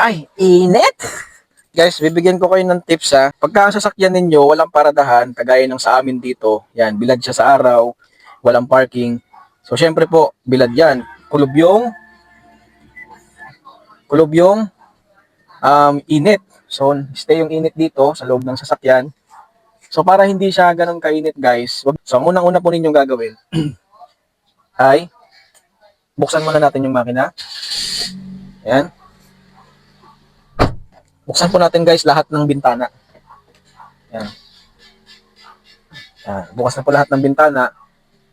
Ay, init! Guys, bibigyan ko kayo ng tips ha. Pagka ang sasakyan ninyo, walang paradahan, kagaya ng sa amin dito, yan, bilad siya sa araw, walang parking. So, syempre po, bilad yan. Kulob yung init. So, stay yung init dito sa loob ng sasakyan. So, para hindi siya ganun kainit, guys. So, ang unang-una po ninyong gagawin ay buksan muna natin yung makina. Ayan. Buksan po natin, guys, lahat ng bintana. Ayan. Bukas na po lahat ng bintana.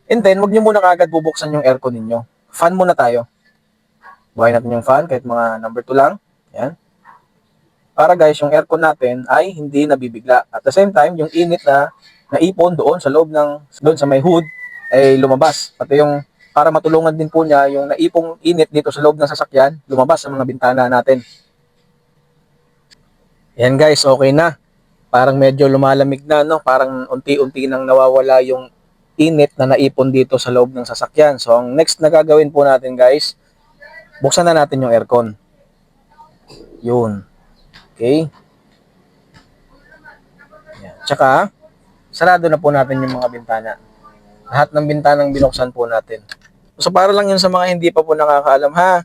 And then, wag nyo muna kagad bubuksan yung aircon ninyo. Fan muna tayo. Buhay natin yung fan, kahit mga number 2 lang. Ayan. Para guys, yung aircon natin ay hindi nabibigla. At the same time, yung init na naipon doon sa loob doon sa may hood, ay lumabas. Pati yung, para matulungan din po niya, yung naipong init dito sa loob ng sasakyan, lumabas sa mga bintana natin. Ayan guys, okay na. Parang medyo lumalamig na, no? Parang unti-unti nang nawawala yung init na naipon dito sa loob ng sasakyan. So, ang next na gagawin po natin, guys, buksan na natin yung aircon. Yun. Okay? Yan. Tsaka, sarado na po natin yung mga bintana. Lahat ng bintanang binuksan po natin. So, para lang yun sa mga hindi pa po nakakaalam, ha?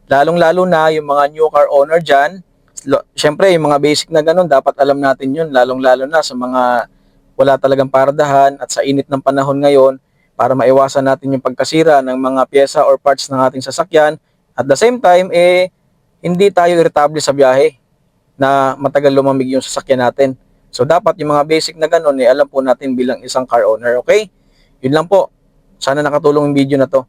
Lalong-lalo na yung mga new car owner dyan, syempre, yung mga basic na ganun, dapat alam natin yun, lalong-lalo na sa mga wala talagang paradahan at sa init ng panahon ngayon, para maiwasan natin yung pagkasira ng mga pyesa or parts ng ating sasakyan. At the same time, hindi tayo irritable sa biyahe na matagal lumamig yung sasakyan natin. So, dapat yung mga basic na ganun, alam po natin bilang isang car owner, okay? Yun lang po. Sana nakatulong yung video na to.